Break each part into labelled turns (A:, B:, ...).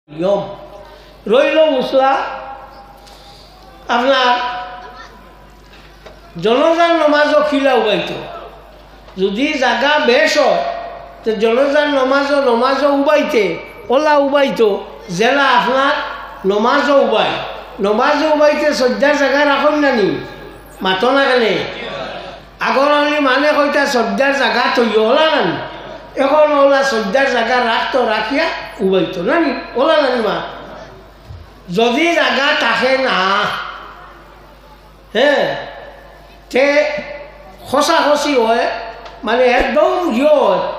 A: নিয়ম রইল মুসলা আপনার জনজার নমাজও খিলা উবাইত যদি জায়গা বেশ হয় তো জনজার নমাজও উবাইতে ওলা উবাইত জেলা আপনার নমাজও উবাইতে শ্রদ্ধার জায়গা রাখুন নানি মাতো না কেনে আগর হলি মানে কইতা শ্রদ্ধার জায়গা তৈরি ওলা নানি এখন ওলা শ্রদ্ধার জায়গা রাখতো রাখিয়া উবাইত নানি ওলা নানি মা যদি জায়গা থাকে না হ্যাঁ তে খসাখসি হয় মানে একদম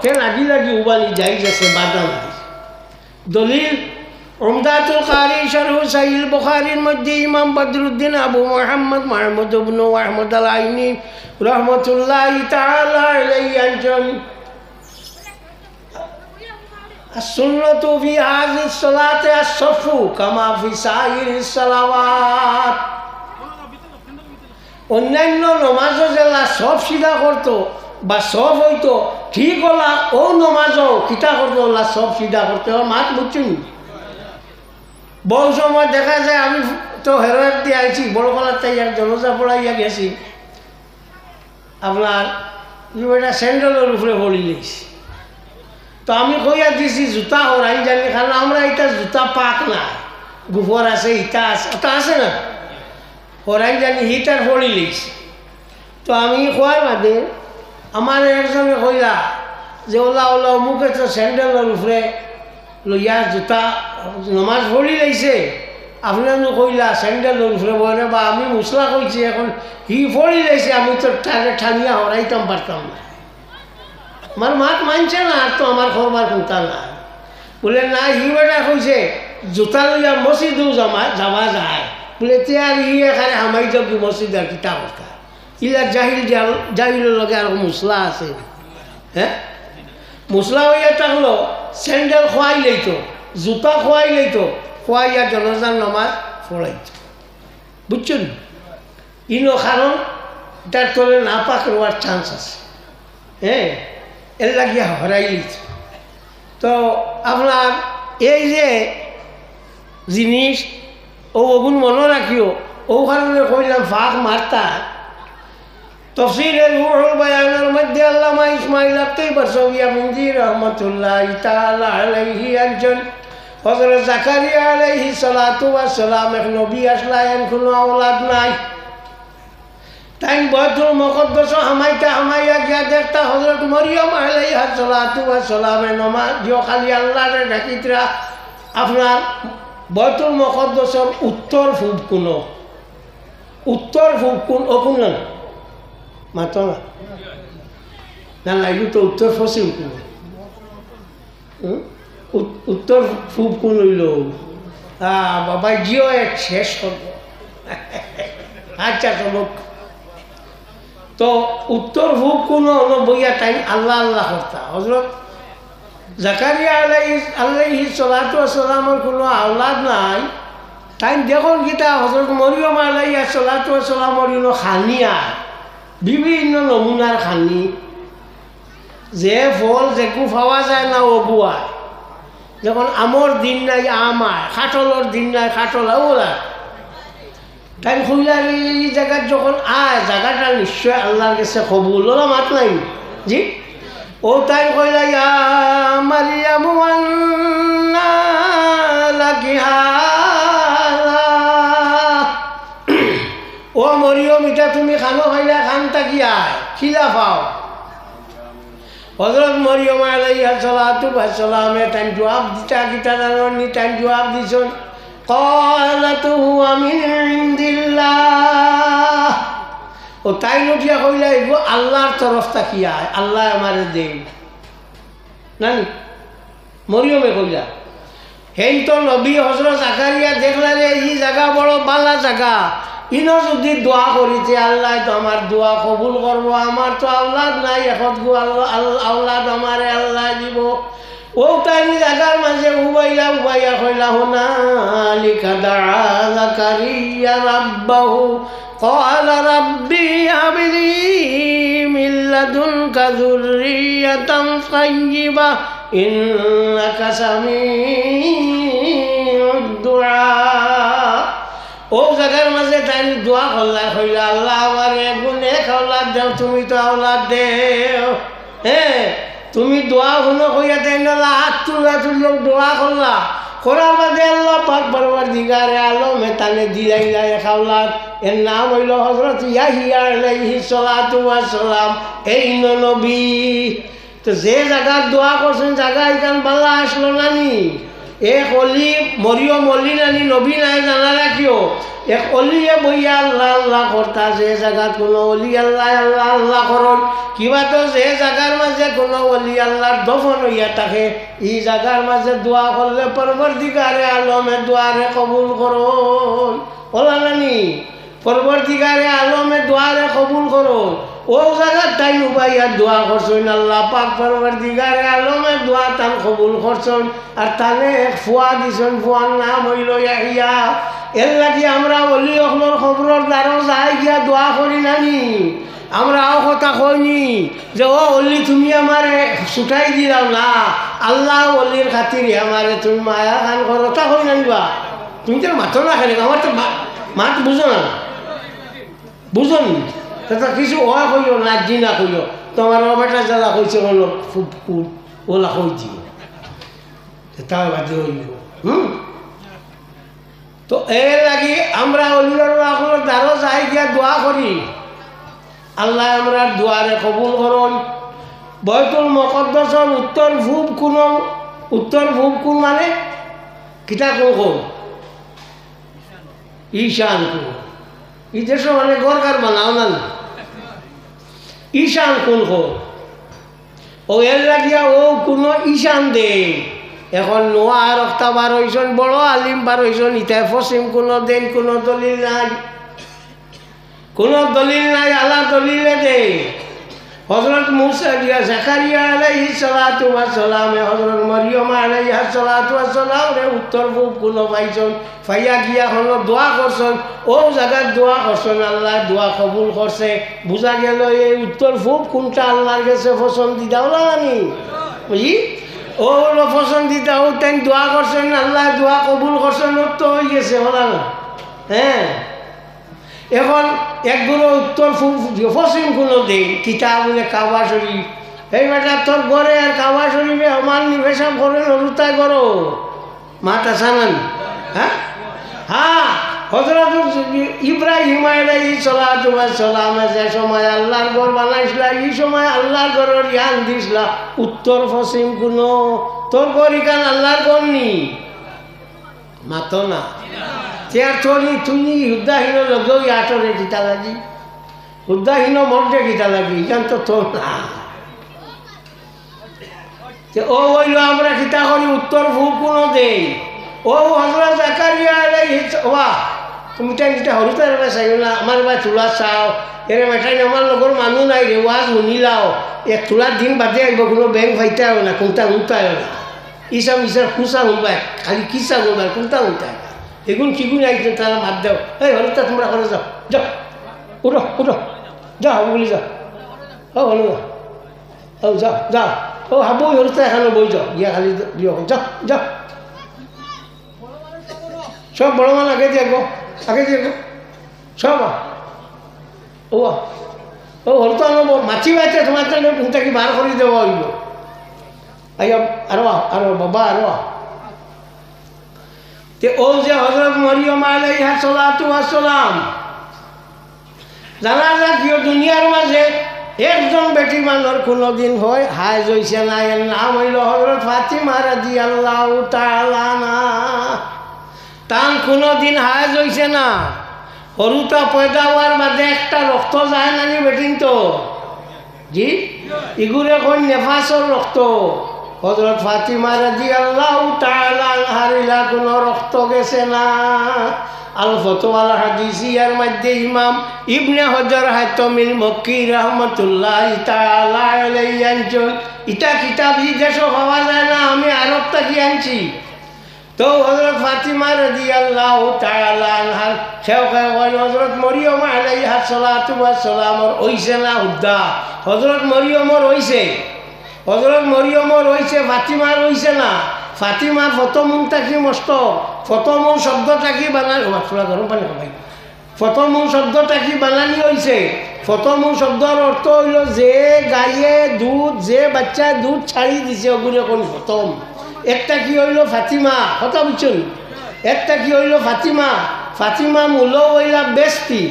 A: তে লাগি লাগি উবালি যাই গেছে বাধা নাই দলিল উমদাতুল কারি শরহ সাহিল বুখারীর মধ্যে ইমাম বদরুদ্দিন আবু মুহাম্মদ মাহমুদ ইবনে আহমদ আল আইনি রাহমাতুল্লাহি তাআলা আলাইহি আনজন السنة في هذه الصلاة الصف كما في سائر الصلوات অন্যান্য নমাজও জেলা সব সিধা করতো বা সব হইতো ঠিক হলা ও নমাজও কিতা করতো ওলা সব সিধা করতে মাত বুঝছেন বহু সময় দেখা যায় আমি তো হেরোয়ার দিয়ে আইছি বড় কলার তাই এক জনজা পড়াইয়া গেছি আপনার এটা স্যান্ডেলের উপরে পড়ি গেছি তো আমি কইয়া দিছি জুতা হরাই জানি কারণ আমরা এটা জুতা পাক না গোবর আছে ইটা আছে ওটা আছে না হরাই জানি হিটার পড়ি লেগেছি তো আমি খোয়ার বাদে আমার একজনে কইলা যে ওলা অমুকে তো স্যান্ডেলের উপরে লইয়া জুতা নমাজ পড়ি লাইছে আপনার কইলা স্যান্ডেলের উপরে বলে বা আমি মুসলা কইছি এখন হি পড়ি লাইছে আমি তো ঠানিয়া হরাইতাম পারতাম না আমার মাত মানছে না আর তো আমার খবর কোনটা না বলে না হি বেটা কইছে জুতা লইয়া মসজিদও যাওয়া যায় বলে আর ই এখানে হামাই যাও কি মসজিদ আর কিতা কথা ইলা জাহিলের লগে আর মুসলা আছে হ্যাঁ মুসলা হইয়া থাকলো স্যান্ডেল খোয়াই লইতো জুতা খোয়াই লইতো খোয়াইয়া জনজার নমাজ পড়াইত বুঝছেন ইনো কারণ তার তলে না পাক রোয়ার চান্স আছে হ্যাঁ এর লাগিয়া হরাই লিত তো আপনার এই যে জিনিস ওগুন মনে রাখিও ও কারণে কইলাম ফাঁক মারতা তফসিরের রুহুল বায়ানের মধ্যে আল্লামা ইসমাইল আক্তার বারসাউই মিনজি রাহমাতুল্লাহি তাআলা আলাইহি একজন হযরত জাকারিয়া আলাইহিস সালাতু ওয়াস সালাম এক নবী আসলেন কোনো আওলাদ নাই তাই বাইতুল মুকদ্দাস হামাইয়া গিয়া দেখতা হযরত মরিয়ম আলাইহিস সালাতু ওয়াস সালামের নামাজ যে খালি আল্লাহর ডাকিতরা আপনার বাইতুল মুকদ্দাসের উত্তর পূব কোণ কোন মাতো না না লাগলো তো উত্তর পশ্চিম কোণ উত্তর পূব কোণ হইল বাবা জিও এক শেষ করব আচ্ছা চলুক তো উত্তর পূব কোণ হলো বইয়া টাইম আল্লাহ আল্লাহ করতা হযরত জাকারিয়া আলাইহিস সালাতু ওয়াস সালামের কোনো আওলাদ নাই তাই দেখুন গীতা হযরত মরিয়ম আলাইহিস সালাতু ওয়াস সালামের খানিয়া বিভিন্ন নমুনার খানি যে ফল যেকু পাওয়া যায় না ওগুয়ায় যখন আমর দিন নাই আম আয় কাঠলের দিন নাই কাঠল ওরা তাই খুললার এই জায়গার যখন আয় জায়গাটা নিশ্চয় আল্লাহর কাছে কবুল ওরা মাত নাই জি ও তাই কইলা ইয়া মারিয়াম আন্না লাকি হাযা ও মরিয়ম এটা তুমি খানো খাইলা খানটা কি আয় খিলা পাও হযরত মরিয়ম আলাইহিস সালাতু ওয়াস সালামে টাইম জবাব দিতা কিতা জানি টাইম জবাব দিছন ক্বালাত হুয়া মিন ইনদিল্লাহ ও তাই নটিয়া কইলা এগো আল্লাহর তরফ থেকে আয় আল্লাহ আমারে দেন নানি মরিয়মে কইলা হেই তো নবী হযরত জাকারিয়া দেখলা রে এই জায়গা বড় বালা জায়গা ইনো যদি দোয়া করিতে আল্লাহ তো আমার দোয়া কবুল করব আমার তো আওলাদ নাই এখন আওলাদ আমারে আল্লাহ দিব ও তাই জায়গার মাঝে উবাইয়া কইলা হুনালিকা দাআ জাকারিয়া রাব্বাহু قال ربي هب لي من لدنك ذرية طيبة إنك سميع মাঝে তাই দোয়া করলা হইলা আল্লাহ আমার গুনে খাওলাদ দেও তুমি তো আওলাদ দেও হ্যাঁ তুমি দোয়া শুনো কইয়া তাই না হাত তুলা তুলিও দোয়া করলা করার বাদে আল্লাহ পাক পরওয়ারদিগারে আলমে তানে দিলাইলা খাওলাদ এর নাম হইল হযরত ইয়াহিয়া আলাইহিস সালাতু ওয়াস সালাম এই নবী। তো যে জায়গার দোয়া করছেন জায়গা এখান বালা আসলো নানি এক অলি মরিয়ম অলি নানি নবী নাই জানা রাখিও এক অলিয়ে বইয়া আল্লাহ আল্লাহ করতা যে জায়গাত কোনো অলি আল্লাহ আল্লাহ আল্লাহ করন কিবা তো যে জায়গার মাঝে কোনো অলি আল্লাহর দফন হইয়া থাকে এই জায়গার মাঝে দোয়া করলে পরবর্তীকারে আলমে দোয়ারে কবুল করন ওলা নানি পরবর্তীকারে আলমে দোয়ারে কবুল করন ও জায়গার তাই উবাইয়া দোয়া করছেন আল্লাহ পাক পরবর্তীকারে আলমে দোয়া তান কবুল করছেন আর তানে এক ফুয়া দিছেন ফুয়ার নাম হইল ইয়াহিয়া। এর লাগি আমরা অলি অখলোর খবরের দ্বারা যাই গিয়া দোয়া করি নানি আমরাও কথা কইনি যে ও অলি তুমি আমারে ছুটাই দিলাম না আল্লাহ অলির খাতিরে আমারে তুমি মায়া খান করো তা কই নানিবা তুমি তো মাথো না খেলে আমার তো মাত বুঝো না বুঝুন তা কিছু ও কইও নাজি না কইও তোমার বেটা যারা কইছে হলো খুব খুব ওলা কই দিও তা বাদে হইব তো এর লাগি আমরা অলির দ্বারা যাই গিয়া দোয়া করি আল্লাহ আমরা দোয়ারে কবুল করুন। বয়তুল মুকদ্দাসের উত্তর পূব কোন মানে কিতা কোন ঈশান কোন এই দেশ মানে গরকার বানাও না ঈশান কোন ও এর লাগিয়া ও কোন ঈশান দে এখন নোয়া রক্তা বার হয়েছেন বড় আলিম বার হয়েছেন ইতায় ফসিম কোনো দেন কোনো দলিল নাই আল্লাহ দলিলে দে হযরত মুসা দিয়া জাকারিয়া আলাইহিস সালাতু ওয়াস সালাম হযরত মরিয়ম আলাইহিস সালাতু ওয়াস সালাম রে উত্তর পূব কোনো পাইছেন ফাইয়া গিয়া হলো দোয়া করছেন ও জায়গার দোয়া করছেন আল্লাহ দোয়া কবুল করছে বুঝা গেল এই উত্তর পূব কোনটা আল্লাহর কাছে পছন্দিদা হলো নানি বুঝি ও হলো পছন্দিদা ও তাই দোয়া করছেন আল্লাহ দোয়া কবুল করছেন ও তো হয়ে গেছে হলো না হ্যাঁ। এখন একগুলো উত্তর পশ্চিম কোনো দেই কিতাব বলে কাবা শরীফ এই বেটা তোর ঘরে আর কাবা শরীফে আমার নিবেশন করে নরুতায় করো মাতা সানান হ্যাঁ হ্যাঁ হযরত ইব্রাহিম আলাইহিস সালাতু ওয়াস সালাম যে সময় আল্লাহর ঘর বানাইছিল এই সময় আল্লাহর ঘরের জ্ঞান দিছিল উত্তর পশ্চিম কোনো তোর ঘর ইকান আল্লাহর ঘর নি মাতো না চেয়ার চলি তুমি হুদ্দাহীন লগেও আটরে গীতা লাগি হুদ্দাহীন মর্দে গীতা লাগি ইখান তো তোর না ও বলল আমরা গীতা করি উত্তর পূব কোনো দেই ও হযরত জাকারিয়া আলাইহিস ওয়া তুমি তাই গীতা হরুতে রে চাইও না আমার বা চুলা চাও এরে মেটাই আমার লগর মানুষ নাই রে ওয়াজ শুনিলাও এক চুলার দিন বাদে আইব কোনো ব্যাংক ফাইতাও না কোনটা উল্টায় না ইসাম ইসার খুঁচা শুনবা খালি কিসা শুনবা কোনটা উল্টায় এগুন কিগুন আইছেন তারা মাত দাও এই হরুতা তোমরা করে যাও যাও উঠো যাও হাবু বলি যাও ও হলো ও যাও যাও ও হাবু হরুতা এখানে বই যাও গিয়া খালি দিও যাও সব বড় মান আগে দিয়ে গো সব ও হরুতা আনব মাছি বাইতে তোমার কি বার করে দেওয়া হইব আইয়া আরো বাবা আরো ও যে হযরত মরিয়ম আলাইহিস সালাতু ওয়াস সালাম জানা যা কি দুনিয়ার মাঝে একজন বেটি মানুষ কোনোদিন হয় হাজ হইছে না এর নাম হইল হযরত ফাতিমা রাদিয়াল্লাহু তাআলা না তান কোনোদিন হাজ হইছে না হরুতা পয়দা হওয়ার বাদে একটা রক্ত যায় নানি বেটিন তো জি ইগুরে কোন নেফাসর রক্ত হযরত ফাতিমা রাদিয়াল্লাহু তাআলা আনহার ইলা কোনো রক্ত গেছে না। আল ফতওয়াল হাদিসিয়ার মধ্যে ইমাম ইবনে হজর হাতমিল মক্কি রাহমাতুল্লাহি তাআলা আলাইহি আনছেন এটা কিতাব এই দেশে পাওয়া যায় না আমি আরব থেকে আনছি। তো হযরত ফাতিমা রাদিয়াল্লাহু তাআলা আনহার শেওকে হযরত মরিয়ম আলাইহিস সালাতু ওয়াস সালামর হইছে না উদ্দা হযরত মরিয়মর হইছে হযরত মরিয়মর হইছে ফাতিমার হইছে না ফাতিমা ফতমুন থাকি মস্ত ফতমুন শব্দটা কি বানায় থোড়া গরম পানি খাবাই প্রথম শব্দটা কি বানানি হয়েছে? প্রথম শব্দর অর্থ হইল যে গায়ে দুধ, যে বাচ্চায় দুধ ছাড়ি দিছে ওগুলো এখন প্রথম। একটা কি হইল ফাতিমা, কথা বুঝছেন? একটা কি হইল ফাতিমা। ফাতিমা মূল হইলা বেস্তি,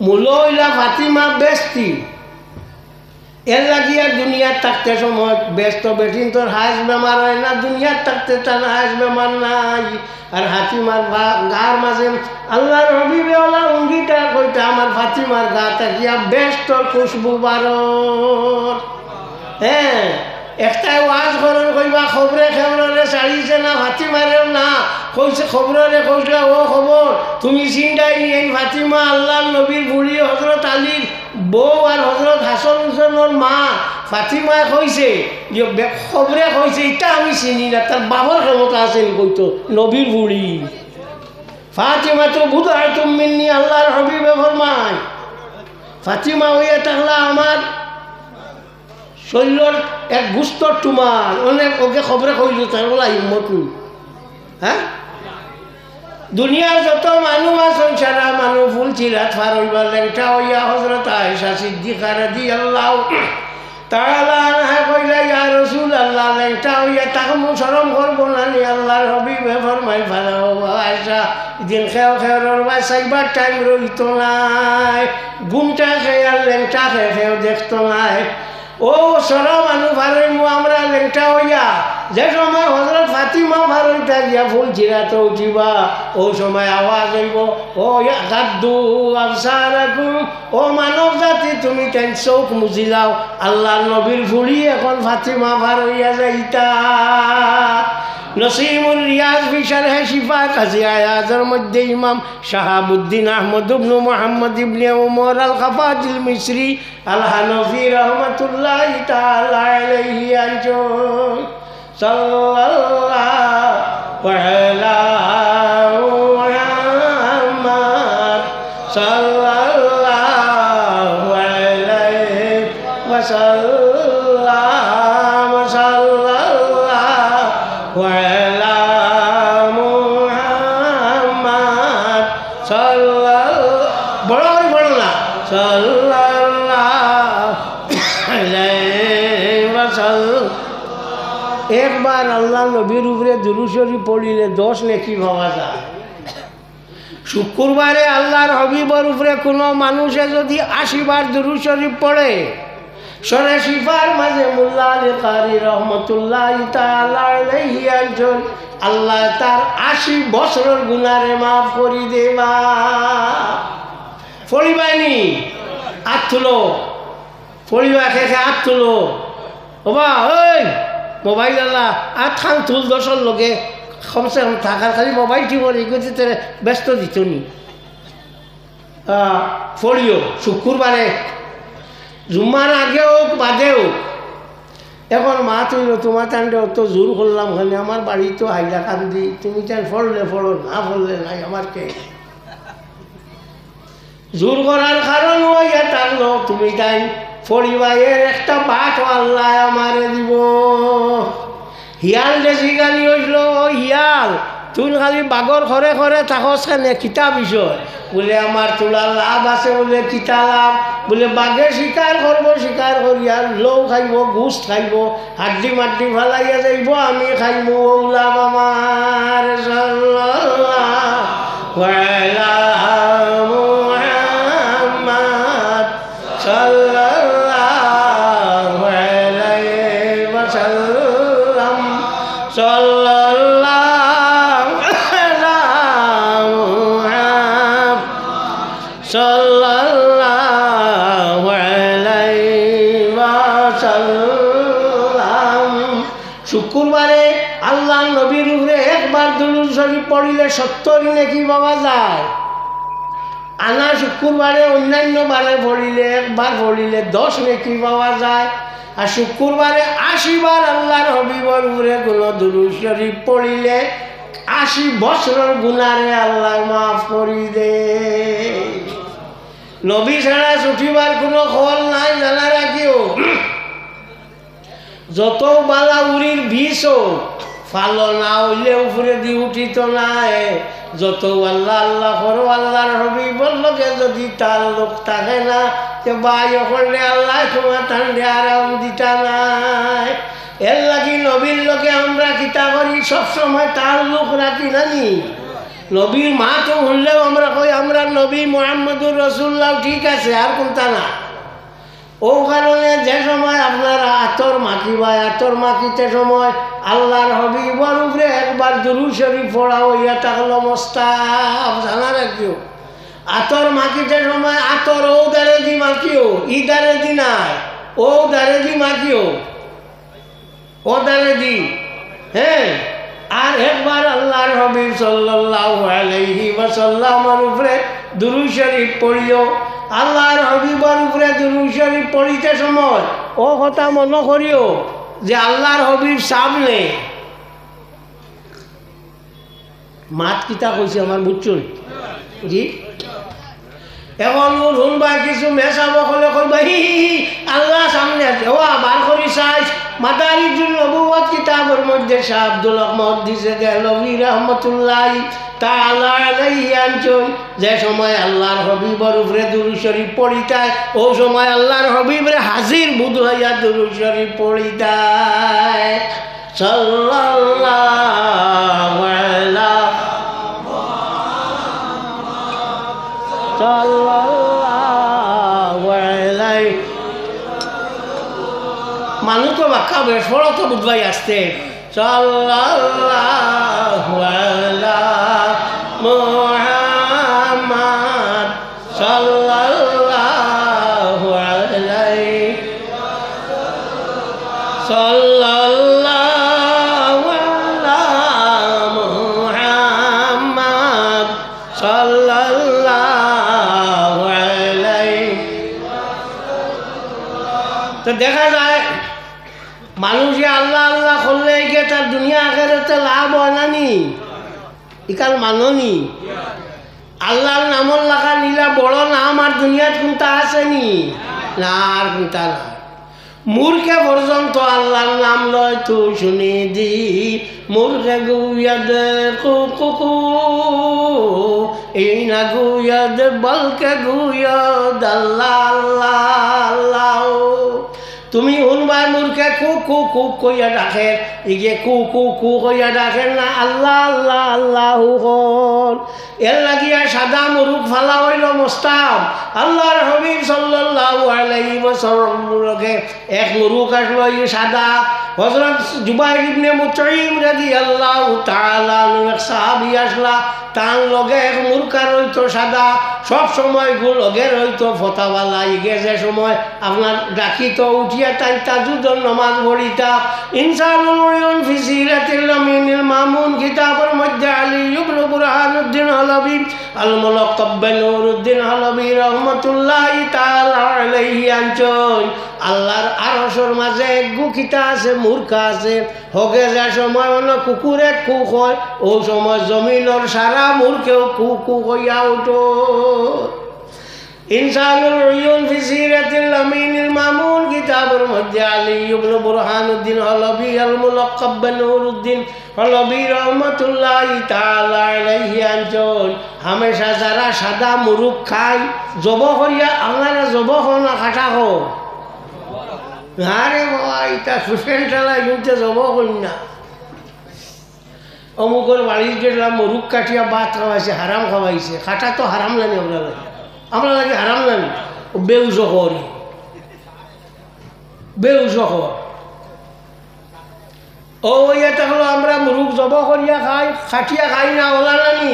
A: মূল হইলা ফাতিমা বেস্তি। এর লাগিয়া দুনিয়ার থাকতে সময় ব্যস্ত বেটিন তোর হাঁস বেমার হয় না, দুনিয়ার থাকতে তার হাঁস বেমার নাই। আর হাতিমার গার মাঝে আল্লাহর হবিবে ওলা উঙ্গিটা কইটা আমার ফাতিমার গা থাকিয়া ব্যস্ত খুশবু বারর। হ্যাঁ, একটাই ওয়াজ করেন কইবা খবরে খেবরে ছাড়িছে না ফাতিমারেও না কইছে, খবরে কইসলা ও খবর তুমি চিন্তাই নিয়ে ফাতিমা আল্লাহর নবীর বুড়ি হজরত আলীর বউ আর হজরত হাসান হুসেনের মা ফাতিমায় কইছে যে খবরে কইছে এটা আমি চিনি না, তার বাবার ক্ষমতা আছেন কইতো নবীর বুড়ি ফাতিমা তো বুধ হয় তুমি আল্লাহর হবিবে ফরমায় ফাতিমা হইয়া থাকলা আমার শরীরের এক গুস্তর টুমার অনেক ওকে খবরে কইল তার বলা হিম্মত নেই। হ্যাঁ, দুনিয়ার যত মানুষ আছেন সারা মানুষ ফুল চিরাত ফারইবার লেংটা হইয়া হজরত আয়েশা সিদ্দিকা রাদিয়াল্লাহু তাআলা আনহা কইলা ইয়া রাসূলুল্লাহ লেংটা হইয়া তাকমু শরম করব না নি আল্লাহর হাবিবে ফরমাই ফালাও আয়েশা দিন খেও খেওর বা সাইবার টাইম রইত নাই, গুমটা খেয়াল লেংটা খেও দেখতো নাই। ও সরা মানুষ ভারইমু আমরা লেংটা হইয়া যে সময় হজরত ফাতিমা ভারইটা গিয়া ফুল চিরাতে উঠিবা ও সময় আওয়াজ হইব ও গাদ্দু আবসারাকুম, ও মানব জাতি তুমি কেন চোখ মুজিলাও, আল্লাহর নবীর ফুলি এখন ফাতিমা ভারইয়া যাইতা। নসিমুল রিয়াজ ফি শারহ শিফা কাজী আয়াজের মধ্যে ইমাম শাহাবুদ্দিন আহমদ ইবনে মুহাম্মদ ইবনে উমর আল খাফাজিল মিসরি আল হানফি রাহমাতুল্লাহি তাআলা আলাইহি আনজুন সাল্লাল্লাহু আলা মুহাম্মদ সাল্লাল্লাহু আলাইহি ওয়া সাল্লাম সাল্লাল্লাহু আলা মুহাম্মদ সাল্লাল্লাহু বড় বড় না সাল্লাল্লাহু আলাইহি ওয়া সাল্লাম। একবার আল্লাহ নবীর উপরে দুরূদ শরীফ পড়িলে 10 নেকি পাওয়া যায়। শুক্রবারে আল্লাহর হাবিবের উপরে কোনো মানুষে যদি 80 বার দুরূদ শরীফ পড়ে, সরে শিফার মাঝে মোল্লা আলী কারি রহমতুল্লাহি তাআলা আলাইহি একজন আল্লাহ তার 80 বছরের গুনারে মাফ করি দেবা। ফড়িবাইনি হাত তুলো, ফড়িবা খেয়ে হাত তুলো। ওবা ওই মোবাইল আল্লাহ আর থান তুল 10 লোকে কমসে কম থাকার খালি মোবাইল টিপর এগুলোতে ব্যস্ত দিত নি। ফড়িও শুক্রবারে জুম্মার আগে হোক বাদে হোক। এখন মা তুইল তোমার টান্ডে অত জোর করলাম খালি আমার বাড়ি তো হাইলা কান্দি, তুমি তাই ফললে ফলো না ফললে নাই আমার কে। জোর করার কারণ হইয়া টানলো তুমি তাই ফড়িবাইয়ের একটা বাট আল্লাহ আমারে দিব। হিয়াল দেশি গালি হইল হিয়াল তুই খালি বাগর ঘরে ঘরে থাকস কেনে কিতা বিষয় বলে আমার তোলার লাভ আছে বলে কিতা লাভ বলে বাঘে শিকার করবো, শিকার করিয়া লৌ খাইব ঘুষ খাইব হাড্ডি মাড্ডি ফালাইয়া যাইব আমি খাইব ও লাভ আমার। সাল্লাল্লাহু আলা মুহাম্মদ সাল্লাল্লাহু আলাইহি ওয়া সাল্লাম সাল্লাল্লাহু আলা মুহাম্মদ সাল্লাল্লাহু আলাইহি ওয়া সাল্লাম। শুক্রবারে আল্লাহ নবীর উপরে একবার দুরূদ শরীফ পড়িলে 70 নেকি পাওয়া যায়। আনা শুক্রবারে অন্যান্য বারে পড়িলে একবার পড়িলে 10 নেকি পাওয়া যায়। আর শুক্রবারে 80 বার আল্লাহর হাবিবের উপরে কোনো দুরূদ শরীফ পড়িলে 80 বছরের গুনারে আল্লাহ মাফ করি দে। নবী ছাড়া ছুটিবার কোনো খবর নাই জানা রাখিও। যত বালা উড়ির বিষ হোক ফালো না হইলে উপরে দি উঠিত নাই। যত আল্লাহ আল্লাহ করো আল্লাহর হাবিবের লগে যদি তার লোক থাকে না যে বাই করলে আল্লাহ তোমার ঠান্ডে আরাম দিতা নাই। এর লাগি নবীর লোকে আমরা কিতা করি সবসময় তার লোক রাখি নানি। নবীর মা তো হলেও আমরা কই আমরা নবী মুহাম্মদুর রাসূলুল্লাহ ঠিক আছে, আর কোনটা না। ও কারণে যে সময় আপনারা আতর মাখিবা, আতর মাখিতে সময় আল্লাহর হাবিবের উপরে একবার দুরূদ শরীফ পড়া হইয়া থাকলো মোস্তাব, জানা রাখিও। আতর মাখিতে সময় আতর ও দারে দি মাখিও, ই দারে দি নাই, ও দারে দি মাখিও, ও দারে দি। হ্যাঁ, আর একবার আল্লাহর হাবিব সাল্লাল্লাহু আলাইহি ওয়াসাল্লামের উপরে দুরূদ শরীফ পড়িও। আল্লাহর হাবিবের উপরে দুরূদ শরীফ পড়িতে সময় ও কথা মনে করিও যে আল্লাহর হাবিব সামনে। মাত কিতা কইছে আমার বুঝছুন জি। এখন শুনবা কিছু মেশাবো হলে কইবা হি আল্লাহ সামনে আছে। ও বার করি চাইছ মাদারিজুন নবুওয়াত কিতাবের মধ্যে শাহ আব্দুল আহমদ দিছে দেহলভী রাহমাতুল্লাহ তাআলা আলাইহি আনছেন যে সময় আল্লাহর হাবিবের উপরে দুরূদ শরীফ পড়িতায় ও সময় আল্লাহর হাবিবের হাজির বুধ হইয়া দুরূদ শরীফ পড়িতায়। সাল্লাল্লাহু আলাইহি মানুষ তো বাক্কা বেশ বড় তো বুধবাই আসতে। সাল্লাল্লাহু আলা মুহাম্মাদ সাল্লাল্লাহু আলাইহি সাল্লাল্লাহু আলা মুহাম্মাদ সাল্লাল্লাহু আলাইহি। তো দেখা যায় মানুষে আল্লাহ আল্লাহ করলে গিয়ে তার দুনিয়া আখেরাতে লাভ হয় না নি, ইকাল মাননি। আল্লাহর নামর লেখা নিলা বড় নাম আর দুনিয়াত কোনটা আসেনি না, আর কোনটা না। মূর্খে পর্যন্ত আল্লাহর নাম লয় তো শুনে দি মূর্খে গুয়াদ কুকু এই না গুয়াদ বলকে গুয়াদ আল্লাহ আল্লাহ আল্লাহ। তুমি শুনবার মূর্খে কু কু কু কইয়া ডাকে, ইগে কু কু কু কইয়া ডাকেন না আল্লাহ আল্লাহ আল্লাহ হন। এর লাগিয়া সাদা মুরুখ ফালা হইল মোস্তাব। আল্লাহর হাবিব সাল্লাল্লাহু আলাইহি ওয়াসাল্লামকে এক মুরুখ আসলো ই সাদা। হযরত জুবাইর ইবনে মুতঈম রাদিয়াল্লাহু তাআলা এক সাহাবী আসলা, তার লগে এক মুরুখ রইতো সাদা, সব সময় গো লগে রইতো ফতাওয়ালা। ইগে যে সময় আপনার ডাকিত উঠিয়া তাই তাজুদর নামাজ পড়িতা। ইনসানুল উয়ুন ফি সিরাতিল আমিনিল মামুন কিতাবের মধ্যে আলী ইবনে বুরহানুদ্দিন হলবি আল মুলাক্কাব বিনুরুদ্দিন হলবি রাহমাতুল্লাহি তাআলা আলাইহি আনছেন আল্লাহর আরশের মাঝে এক গুকিতা আছে, মূর্খা আছে। হগে যে সময় অন্য কুকুরে কু হয় ও সময় জমিনের সারা মূর্খেও কু কু হইয়া উঠো। ইনসানুল উয়ুন ফি সিরাতিল আমিনিল মামুন কিতাবের মধ্যে আলী ইবনে বুরহানুদ্দিন হলবি আল মুলাক্কাব বিনুরুদ্দিন হলবি রাহমাতুল্লাহি তাআলা আলাইহি আনছেন হামেশা যারা সাদা মুরুখ খায় জব করিয়া আপনারা জব হো না খাটা হো। আরে বাবা এটা সুফেন চালায় কিন্তু জব করি না। অমুকের বাড়ির গেলাম মুরুখ কাটিয়া ভাত খাওয়াইছে, হারাম খাওয়াইছে। খাটা তো হারাম লাগে আমরা লাগে, আমরা লাগে হারাম লাগে। বেউস করি বেউস কর ও এটা হলো আমরা মুরুখ জব করিয়া খাই, খাটিয়া খাই না ওলা নানি।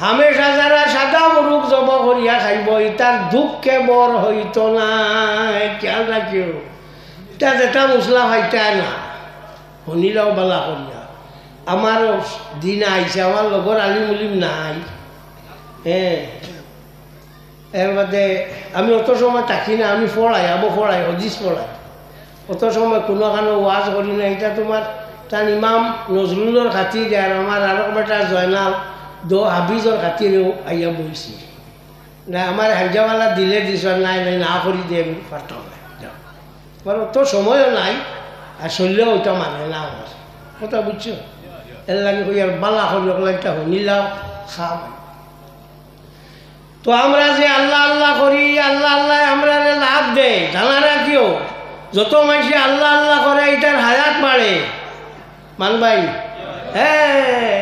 A: হামেশা যারা সাদা মুরুখ জব করিয়া খাইব তার দুঃখে বর হইত না। খেয়াল রাখিও, এটা যেটা মশলা খাইতা না শুনিলেও বালা করিয়া। আমার দিন আইছে, আমার লগর আলিম উলিম নাই। হ্যাঁ, এর বাদে আমি অত সময় থাকি না, আমি পড়াই হদিস পড়াই। অত সময় কোনো কারণে ওয়াজ করি না। এটা তোমার তার ইমাম নজরুলের খাতিরে আর আমার আরো বেটা জয়নাল দো হাফিজর খাতিরেও আইয়া বইছি না। আমার হাইজাওয়ালা দিলে দিছ নাই নাই না করি দিয়ে আমি পারতাম না। অত সময়ও নাই আর চললেও ওইটা মানে না আমার। কথা বুঝছো এর লাগে কই আর বালা হল একটা নিলাম খাম তো আমরা যে আল্লাহ আল্লাহ করি আল্লাহ আল্লাহ আমরা লাভ দেয় জানা রাখিও যত মানুষে আল্লাহ আল্লাহ করে এটার হায়াত বাড়ে মান ভাই হ্যাঁ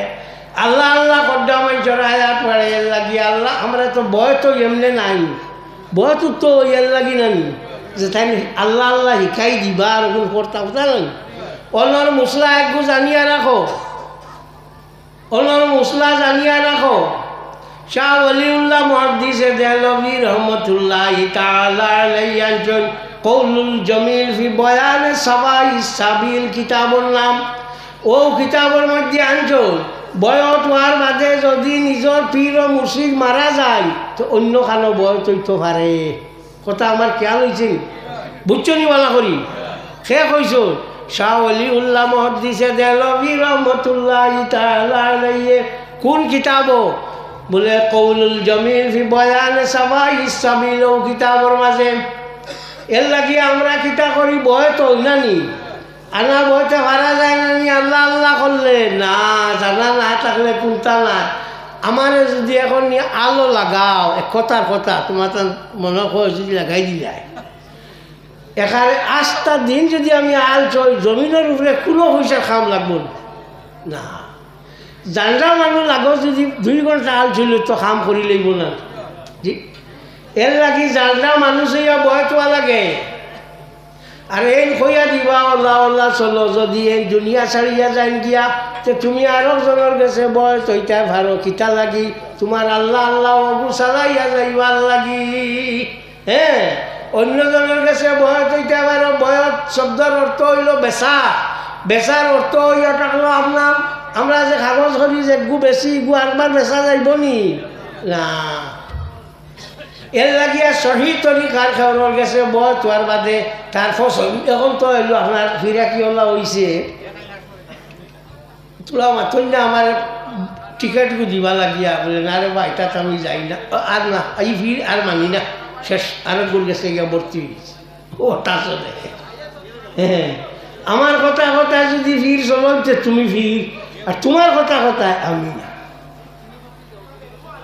A: আল্লাহ আল্লাহ করতে মানুষের হায়াত বাড়ে এর লাগি আল্লাহ আমরা তো বয় তো এমনি নাই বয় তো এর লাগি নানি যে তাই আল্লাহ আল্লাহ শিখাই দিবা আর ওগুলো করতাম জানেন অন্যর মশলা একগু জানিয়া রাখো অন্যর মশলা জানিয়া রাখো শাহ ওয়ালিউল্লাহ মুহাদ্দিসে দেহলভী রহমতুল্লাহ তাআলা আলাইহি আনছেন কৌলুল জমিল ফি বয়ান সাবাই সাবিল কিতাবুর নাম ও কিতাবের মধ্যে আনছেন বয়স হওয়ার বাদে যদি নিজের পীর ও মুর্শিদ মারা যায় তো অন্য খানো বয়স হইতে পারে কথা আমার খেয়াল হয়েছে বুঝছো নি বলা করি সে কইস শাহ ওয়ালিউল্লাহ মুহাদ্দিসে দেহলভী রহমতুল্লাহ তাআলা আলাইহি কোন কিতাব বলে কৌলুল জমিল ফি বয়ান সাবাই সাবিল ও কিতাবের মাঝে এর লাগি আমরা কিতা করি বয় তো নানি আনা বইতে পারা যায় নানি আল্লাহ আল্লাহ করলে না জানা না থাকলে কোনটা না আমার যদি এখন আলো লাগাও এক কথার কথা তোমার তো মনে হয় যদি লাগাই দিলাই এখানে 8টা দিন যদি আমি আল চই জমিনের উপরে কোনো পয়সা খাম লাগবো না জানলা মানুষ লাগো যদি 2 ঘন্টা আল ছিল তো কাম করি লইব না জি এর লাগি জানলা মানুষ হইয়া বয় তোয়া লাগে আর এই কইয়া দিবা আল্লাহ আল্লাহ চলো যদি এই দুনিয়া ছাড়িয়া যাই গিয়া তো তুমি আরো জনের কাছে বয় তৈটা ভারো কিতা লাগি তোমার আল্লাহ আল্লাহ অবু চালাইয়া যাইবার লাগি হ্যাঁ অন্যজনের কাছে বয় তৈটা ভারো বয়ত শব্দের অর্থ হইল বেচা বেচার অর্থ হইয়া থাকলো আপনার আমরা যে কাগজ করি যে গু বেশি গু আরবার বেচা যাইব নি না এর লাগিয়া সহি তরিকার খাওয়ার গেছে বয় তোয়ার বাদে তার ফসল এখন তো এলো আপনার ফিরা কি ওলা হয়েছে তোলা মাথন না আমার টিকিটগুলো দিবা লাগিয়া বলে না রে বা এটা আমি যাই না আর না এই ফির আর মানি না শেষ আরেক গোল গেছে গিয়া ভর্তি হয়েছে ও তা চলে হ্যাঁ আমার কথা কথা যদি ফির চলছে তুমি ফির আর তোমার কথা কথা আমি না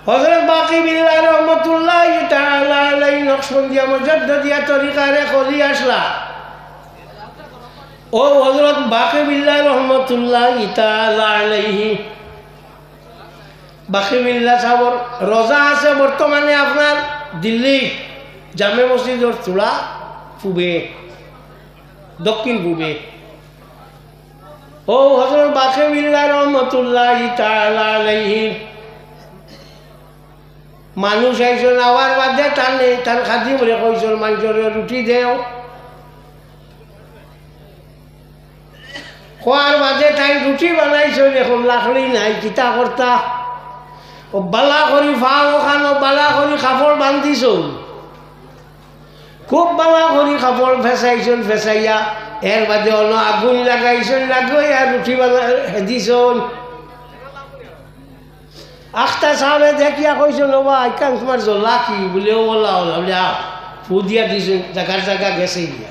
A: হযরত বাকি বিল্লাহ রহমাতুল্লাহ তাআলা আলাইহি নকশবন্দিয়া মুজাদ্দিদিয়া তরিকারে খলি আসলা ও হযরত বাকি বিল্লাহ রহমাতুল্লাহ তাআলা আলাইহি বাকি বিল্লাহ সাহেবের রোজা আছে বর্তমানে আপনার দিল্লি জামে মসজিদের চূড়া পূবে দক্ষিণ পূবে ও হযরত বাকি বিল্লাহ রহমাতুল্লাহ তাআলা আলাইহি মানুষ আইসন আওয়ার বাদে টানে তার খাদি বলে কইসন মানুষের রুটি দেও খোয়ার বাদে তাই রুটি বানাইছন এখন লাকড়ি নাই কিতা কর্তা ও বালা করি ফাও খানো বালা করি কাপড় বান্ধিছন খুব বালা করি কাপড় ফেসাইছন ফেসাইয়া এর বাদে অন্য আগুন লাগাইছন লাগাই আর রুটি বানা হেদিছন আখতা সাহেবে দেখিয়া কইছিল বা আইকান তোমার জ্বলা কি বলেও বলা হল বলে ফু দিয়া দিছে জায়গার জায়গা গেছে গিয়া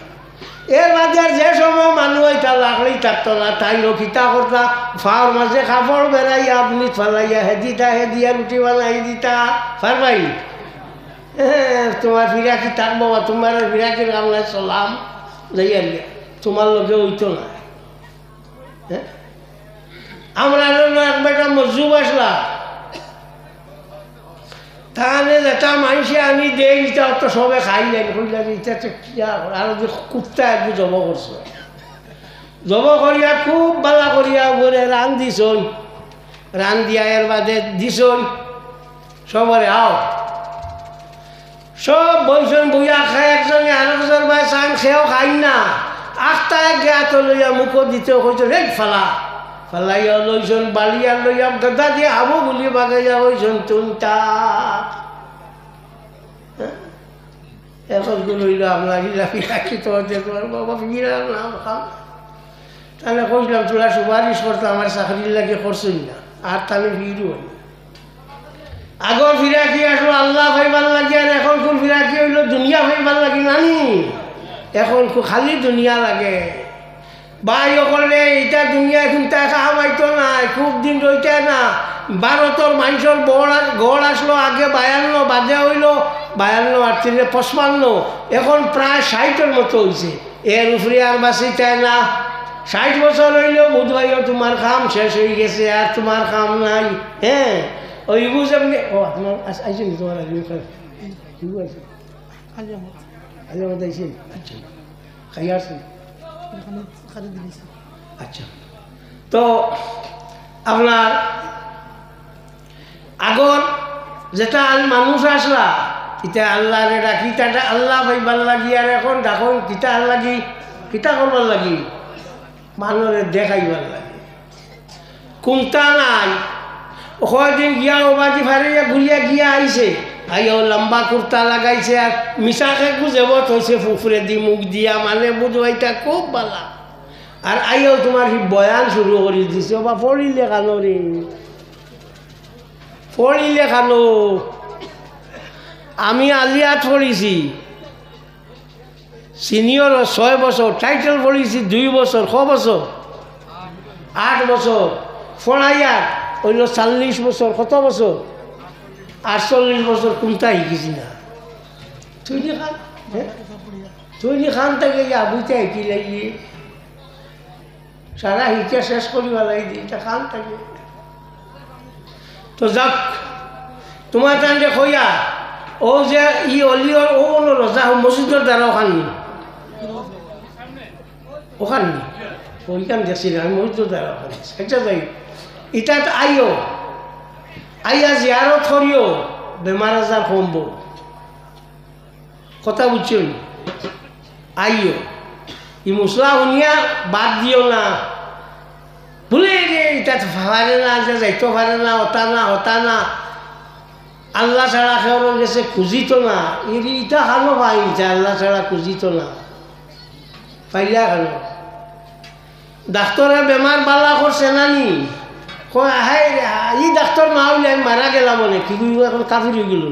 A: এর মাঝে যে সময় মানুষ এটা লাকড়ি থাকতো না তাই রক্ষিতা করতা ফাওয়ার মাঝে কাপড় বেড়াইয়া আপনি ফেলাইয়া হেদিয়া রুটি বানাই দিতা পারবাই তোমার ফিরাকি থাকবো বা তোমার ফিরাকির কামনায় চলাম যাইয়া তোমার লোকে হইতো না হ্যাঁ আমরা একবারটা মজুব আসলা তাহলে যেটা মানুষে আমি দেই এটা তো সবে খাই যাই কইলাম এটা তো কি আর যে কুত্তা একটু জব করছে জব করিয়া খুব বালা করিয়া বলে রান দিছন রান দিয়া এর বাদে দিছন সবরে আও সব বইছন বইয়া খায় একজনে আরেকজন ভাই চান খেয়েও খাই না আখটা গেত লইয়া মুখ দিতে কইছ রে ফালা ফালাইয়া লইছন বালিয়া লইয়া দাদা দিয়ে আবো গুলি বাগাইয়া হইছন তুনটা এখন লইল আপনার রাখি তোমার বাবা ফিরাম না খাম তাহলে কইলাম তোরা সুপারিশ করতো আমার চাকরির লাগে করছই না আর তাহলে ফিরু আগর ফিরাকি আসলো আল্লাহ ভাইবার লাগি আর এখন কোন ফিরাকি হইল দুনিয়া ভাইবার লাগি নানি এখন খালি দুনিয়া লাগে ভাই করলে এটা দুনিয়ায় চিন্তা খাওয়াইতো না, খুব দিন রইতে না। ভারতের মানুষের গড় আসলো আগে 52, বাদে হইল 52 আর 3 55, এখন প্রায় 60-এর মতো হয়েছে। এর উপরে আর বাঁচিতে না। 60 বছর হইল বুধ ভাইও তোমার কাম শেষ হয়ে গেছে, আর তোমার কাম নাই। হ্যাঁ, ওই বুঝ আপনি আপনার আইসেন তোমার আইসেন, আচ্ছা খাই আসছেন, আচ্ছা। তো আপনার আগর যেটা মানুষ আসলা এটা আল্লাহরে ডাকি, তাটা আল্লাহ ভাইবার লাগি, আর এখন ডাকুন কিতা লাগি, কিতা করবার লাগি, মানুষের দেখাইবার লাগে। কুমতা নাই, কয়দিন গিয়া ওবাদি ফারিয়া ঘুরিয়া গিয়া আইছে, আইও লম্বা কুর্তা লাগাইছে আর মিশাকে গুজেবত হয়েছে ফুফরে দি মুখ দিয়া, মানে বুঝবাইটা খুব বালা। আর আইও তোমার বয়ান শুরু করে দিছে, বা পড়িলে কানো রে, পড়িলে কানো। আমি আলিয়াত পড়িছি সিনিয়র 6 বছর, টাইটেল পড়িছি 2 বছর, ক বছর 8 বছর, পড়াইয়া হইল 40 বছর, কত বছর 48 বছর, কোনটা শিখিছি না। তুইনি খান, তুইনি খান থেকে বুঝতে কি লাগি সারা হিচা শেষ করি ভালাই দিই, এটা খান থাকে। তো যাক, তোমার টানতে কইয়া ও যে ই অলিওর ও রজা মসজিদের দ্বারা ওখানি ওখানি ওইখান দেখছি না, আমি মসজিদের দ্বারা ওখানে সেটা যাই। ইটাত আইও আইয়া জিয়ারত করিও, বেমার আজার কমব, কথা বুঝছো। আইও ই মশলা শুনিয়া বাদ দিও না, বলে রে এটা পারে না, যে যাইতে পারে না, হতা না হতা না, আল্লাহ ছাড়া কেউ গেছে খুঁজিত না, ইটা খানো পাই, আল্লাহ ছাড়া খুঁজিত না পাইলা খানো। ডাক্তরে বেমার বালা করছে নানি, কয় হাই ই ডাক্তার না হইলে আমি মারা গেলাম, বলে কি এখন কাফির হয়ে গেল।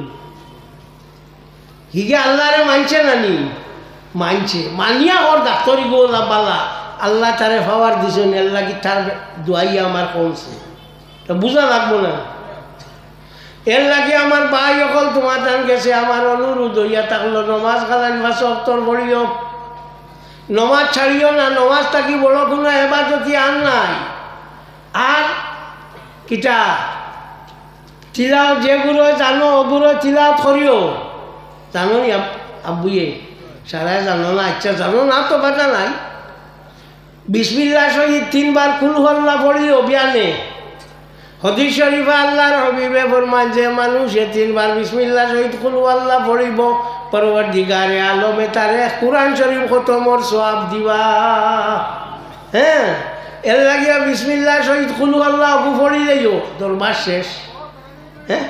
A: হিগে আল্লাহরে মানছে নানি, মানছে, মানিয়া ওর ডাক্তারি গো বালা, আল্লাহ তারে পাওয়ার দিছে, এর লাগি তার দোয়াইয়া আমার কমছে, তা বুঝা লাগবো না। এর লাগে আমার ভাই অকল তোমার টান গেছে, আমার অনুরোধ হইয়া থাকলো, নমাজ খালান বা সপ্তর পড়িও, নমাজ ছাড়িও না, নমাজ থাকি বড় কোনো এবার যদি আন নাই। আর কিটা চিলাও যেগুলো জানো ওগুলো চিলাও করিও, জানো নি আব্বুয়ে সারাই জানো না, আচ্ছা জানো না তো কথা নাই। বিসমিল্লাহ শহীদ 3 বার কুল হল্লা পড়িও বিয়ানে। হদিস শরীফা আল্লাহর হবিবে ফরমান, যে মানুষে 3 বার বিসমিল্লাহ শহীদ কুল আল্লাহ পড়িব, পরবর্তীকারে আলমে তারে কুরআন শরীফ খতমর সওয়াব দিবা। হ্যাঁ, এর লাগিয়া বিসমিল্লাহ শহীদ কুল আল্লাহ অগু পড়িলেও দরবার শেষ। হ্যাঁ,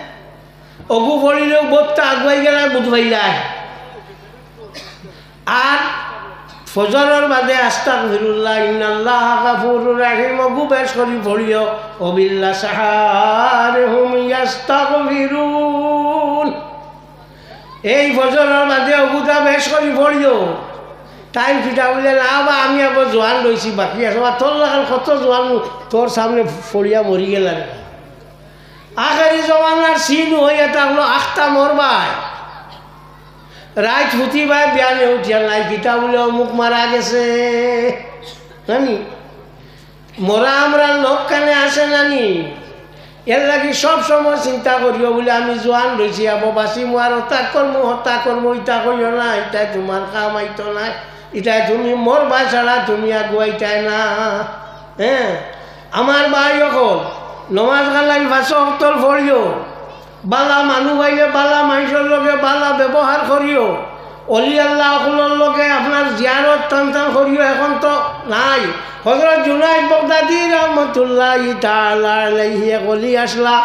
A: অগু পড়িলেও বোধটা আগুয়াই গেলে বুধবাই যায়। আর ফজরের বাদে আস্তাগফিরুল্লাহ ইন্নাল্লাহা গাফুরুর রাহিম অগু বেশ করি পড়িও, ওবিল্লা সাহারহুম ইয়াস্তাগফিরুন। এই ফজরের বাদে অগুটা বেশ করি পড়িও। টাইম ফিটা বললে না বা আমি আবার জোয়ান রয়েছি, বাকি আছে তোর লাগাল কত জোয়ান তোর সামনে ফড়িয়া মরি গেল। আখেরি জমানার সিন হইয়া থাকলো আখতা মরবাই, রাত হুতিবাই বিয়ানে উঠিয়া নাই, কিতা বলে অমুক মারা গেছে নানি, মরা আমরা লোক কানে আসে নানি। এর লাগি সব সময় চিন্তা করিও বলে আমি জোয়ান রয়েছি, আবো বাসি মার হত্যা করবো ইটা করিও না, এটাই তোমার কাম আইতো না, এটাই তুমি মরবা ছাড়া তুমি আগুয়াইটাই না। হ্যাঁ, আমার ভাই অকল নমাজ গালাই ভাষা হতল ফরিও, বালা মানুষ আইলে বালা মানুষের লগে বালা ব্যবহার করিও, অলি আল্লাহ অকলের লগে আপনার জিয়ারত টান টান করিও। এখন তো নাই। হযরত জুনাইদ বাগদাদী রহমতুল্লাহি তাআলা আলাইহি অলি আসলা,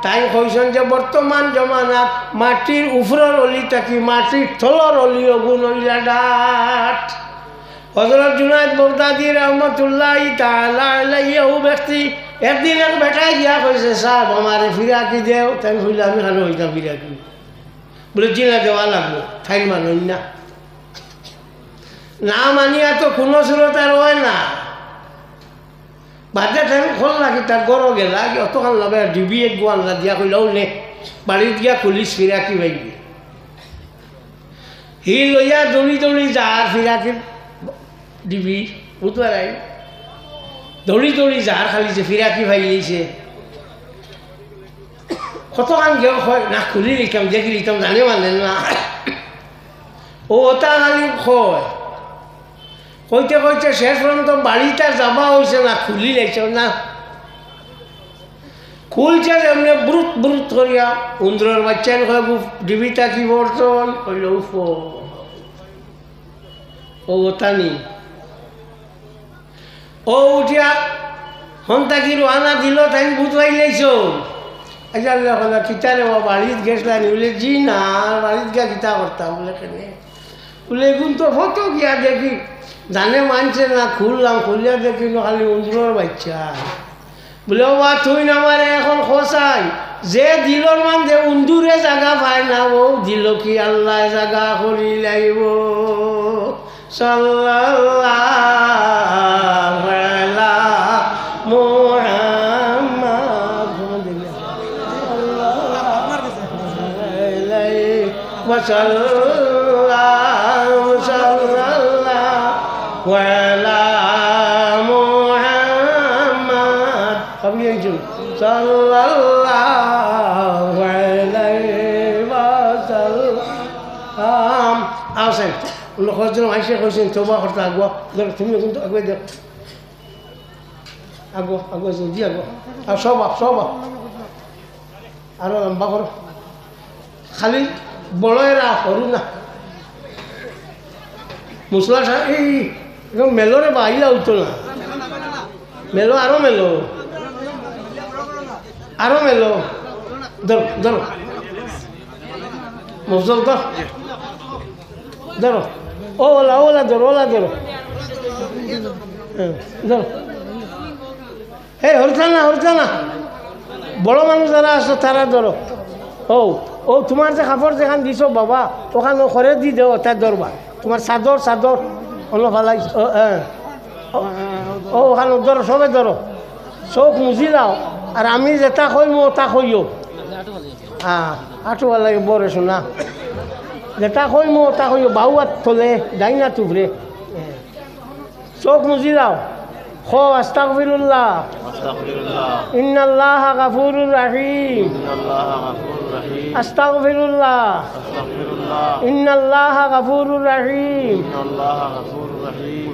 A: তাই কইছেন যে বর্তমান জমানাত মাটির উপরের অলি থাকি মাটির তলর অলি অগুণ হইলা ডাট। হযরত জুনাইদ বাগদাদী রহমতুল্লাহি তাআলা আলাইহি ও ব্যক্তি একদিন এক বেটায় গিয়া কইছে, সাহেব আমারে ফিরাকি দেও। তাই হইলে আমি খানো হইতাম ফিরাকি, বলে জিনা দেওয়া লাগবো, ফাইন মানুষ না, না মানিয়া তো কোনো সুরত আর হয় না। বাজে টাইম খোল নাকি তার গরো গেলা অতখান লাভে ডিবি এক গোয়ানলা দিয়া কইলাও নে বাড়িত গিয়া খুলিস ফিরাকি বাইবি হি লইয়া দৌড়ি দৌড়ি যার ফিরাকির ডিবি বুধবার দৌড়ি দৌড়ি যার খালি যে ফিরাকি ভাই লইছে কতখান গেও হয় না খুলি লিখতাম দেখি লিখতাম জানে মানে না ও ওটা খালি কয় কইতে কইতে শেষ পর্যন্ত বাড়িটা যাবা হয়েছে না খুলি লাগছে না খুলছে এমনি ব্রুত ব্রুত করিয়া উন্দ্রের বাচ্চার কয় ডিবিটা কি পড়তো কইল উফ ও ওটা নি ও উঠিয়া হন্তা কি রানা দিল তাই বুঝবাই লাইছ আচ্ছা কিতারে ও বাড়িত গেছলানি বলে জি না বাড়িত গিয়া কিতা করতাম বলে কেনে বলে এগুন তো ফটো গিয়া দেখি জানে মানছে না খুললাম খুলিয়া দেখি খালি উন্দ্রের বাচ্চা বলে ও বা তুই নামারে এখন খসাই যে দিলর মান যে উন্দুরে জায়গা পায় না ও দিল কি আল্লাহ জায়গা করি লাইব সাল্লাল্লাহু আলা মুহাম্মাদ সাল্লাল্লাহু আলা মুহাম্মাদ কবি একজন সাল্লাল্লাহু আলাইহি ওয়াসাল্লাম আসেন লোকজন আইসে কইছেন তোবা করতে আগো তুমি কিন্তু আগে দেখ আগো আগো জলদি আগো আর সব আরো লম্বা করো খালি বড়রা করু না মুসলা এই মেলোরে বাহিলা উঠতো না মেলো আরো মেলো ধরো ধরো মুসল তো ধরো ওলা ধরো ধরো এই হরতা না বড় মানুষ যারা আসো তারা ধরো ও তোমার যে কাপড় যেখান দিছ বাবা ওখানে ঘরে দি দেও তার ধরবা তোমার চাদর অন্য ভালাই ওখানে ধরো সবে ধরো চোখ মুজি দাও আর আমি যেটা কইম ওটা কইও আঁটুয়া লাগে বরে শোনা যেটা কইম ওটা কইও বাউ আর থলে যাই না তুবরে চোখ মুজি দাও খো আস্তাগফিরুল্লাহ ইন্নাল্লাহা গাফুরুর রহিম আস্তাগফিরুল্লাহ ইন্নাল্লাহা গাফুরুর রহিম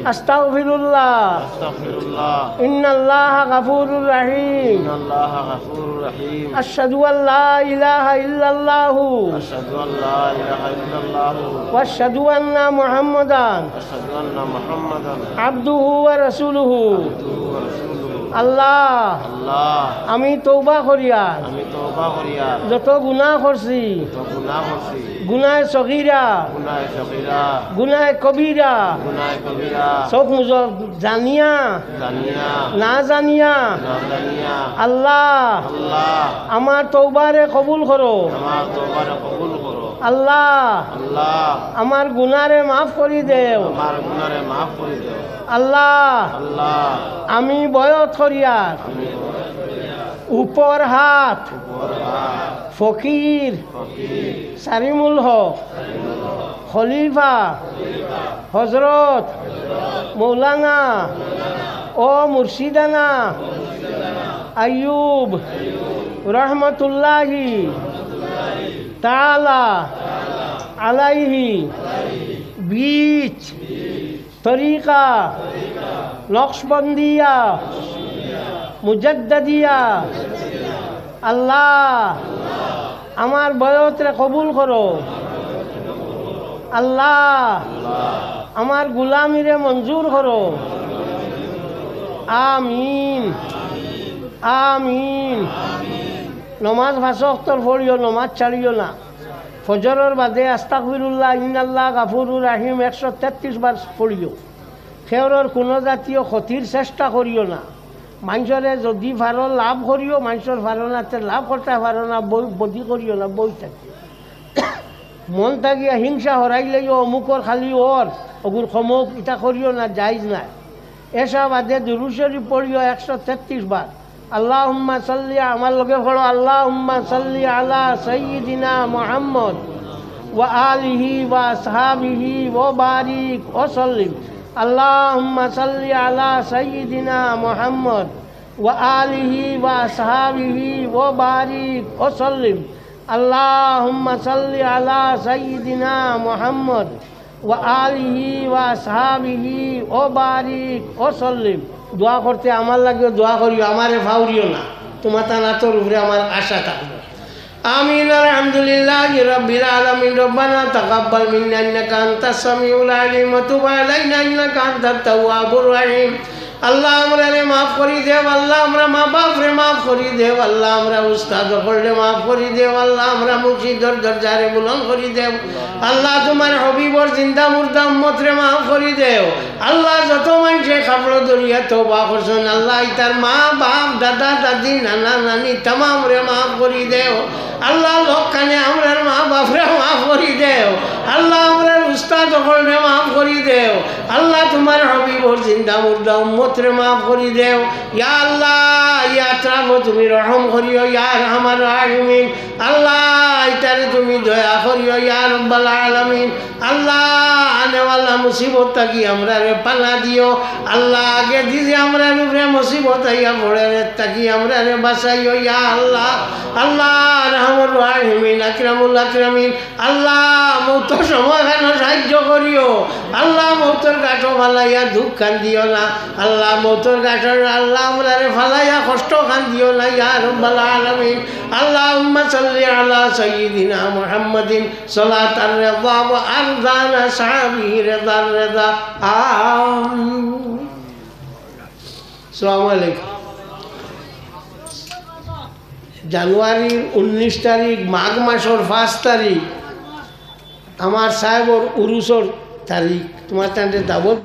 A: আস্তাগফিরুল্লাহ ইন্নাল্লাহা গাফুরুর রহিম আশহাদু আল্লা ইলাহা ইল্লাল্লাহু ওয়া আশহাদু আন্না মুহাম্মাদান আবদুহু ওয়া রাসূলুহু আল্লাহ আমি তওবা করিয়া যত গুনাহ করছি গুনাহ সগীরা গুনাহ কবিরা সব মুজ জানিয়া না জানিয়া আল্লাহ আমার তওবারে কবুল করো আল্লাহ আমার গুনারে মাফ করি দেও আল্লাহ আমি বয়ত করিয়ার উপর হাত ফকির সারিমুল হক খলিফা হজরত মৌলানা ও মুর্শিদানা আইয়ুব রহমতুল্লাহি তাআলা আলাইহি বীচ তরিকা নকশবন্দিয়া মুজাদ্দিদিয়া আল্লাহ আমার বয়তরে কবুল করো আল্লাহ আমার গুলামিরে মঞ্জুর করো আমিন আমিন নমাজ ভাষক্তর পড়িও নমাজ ছাড়িও না ফজরের বাদে আস্তাগফিরুল্লাহ ইন্নাল্লাহ গাফুরুর রহিম 133 বার পড়িও খেয়রের কোনো জাতীয় ক্ষতির চেষ্টা করিও না মানুষরে যদি ভালো লাভ করিও মানুষের ভালো না লাভ করতে পারো না বদি করিও না বই থাকি মন থাকিয়া হিংসা হরাইলেও অমুকর খালি ওর অগুর সমক ইটা করিও না যাইজ নাই এসব বাদে দুরূদ শরীফ পড়িও 133 বার। আল্লাহুম্মা সাল্লি, আমার লগে পড়ো, আল্লাহুম্মা সাল্লি আলা সাইয়্যিদিনা মুহাম্মদ ওয়া আলিহি ওয়া আসহাবিহি ওয়া বারিক ওয়া সাল্লিম। আল্লাহুম্মা সাল্লি আলা সাইয়্যিদিনা মুহাম্মদ ওয়া আলিহি ওয়া আসহাবিহি ওয়া বারিক ওয়া সাল্লিম। আল্লাহুম্মা সাল্লি আলা সাইয়্যিদিনা মুহাম্মদ ওয়া আলিহি ওয়া আসহাবিহি ওয়া বারিক ওয়া সাল্লিম। দোয়া করতে আমার লাগে দোয়া করিও, আমারে ফাউরিও না, তোমার তানাতর উপরে আমার আশা থাকবে। আমিন। আলহামদুলিল্লাহি রাব্বিল আলামিন। রব্বানা তাকাব্বাল মিন্না ইন্নাকা আনতাস সামিউল আলিম ওয়া তুব আলাইনা ইন্নাকা আনতাত তাওয়াবুর রহিম। আল্লাহ আমরা মাফ করি দেও, আল্লাহ আমরা মা বাপ রে মাফ করি দেও, আল্লাহ আমরা উস্তাদ করলে মাফ করি দেও, আল্লাহ আমরা মুর্শিদর দরজারে বুলন্দ করি দেও, আল্লাহ তোমার হবিবর জিন্দা মুর্দা উম্মত রে মাফ করি দেও। আল্লাহ যত মানুষে খাপড় দরিয়া তওবা করছেন, আল্লাহ তার মা বাপ দাদা দাদি নানা নানি তামাম রে মাফ করি দেও। আল্লাহ লোকখানে আমরার মা বাপরে মাফ করি দেও, আল্লাহ আমরার উস্তাদ করলে মাফ করি দেও, আল্লাহ তোমার হবিবর জিন্দা মুর্দা উম্মত রে মাফ করি দেও। ইয়া আল্লাহ ইয়া তারাফ তুমি রহম করিও, ইয়া রহমান রাহিমিন। আল্লাহ ইতারে তুমি দয়া করিও, ইয়া রব্বাল আলামিন। আল্লাহ আনেওয়ালা মুসিবত থাকি আমরা রে পানা দিও, আল্লাহ আগে দিদি আমরা উপরে মুসিবত আইয়া পড়ে থাকি আমরা রে বাঁচাইও, ইয়া আল্লাহ। আল্লাহ রহমান রাহিমিন আকরামুল আকরামিন। আল্লাহ মৌতর সময় কেন সাহায্য করিও, আল্লাহ মৌতর গাঠো ফালাইয়া দুঃখ খান দিও না, আল্লাহ মৌতর গাঠর আল্লাহ আমরা রে ফালাইয়া কষ্ট খান দিও না, ইয়া রব্বাল আলামিন। আল্লাহুম্মা সাল্লি আলা সাইয়্যিদিনা মুহাম্মাদিন সালাতান রিদা ওয়া আরদানা সাহাবিহি রিদার রিদা। আমিন। আসসালামু আলাইকুম। জানুয়ারির 19 তারিখ, মাঘ মাসের 5 তারিখ আমার সাহেবর উরুসর তারিখ, তোমার তাদের দাবত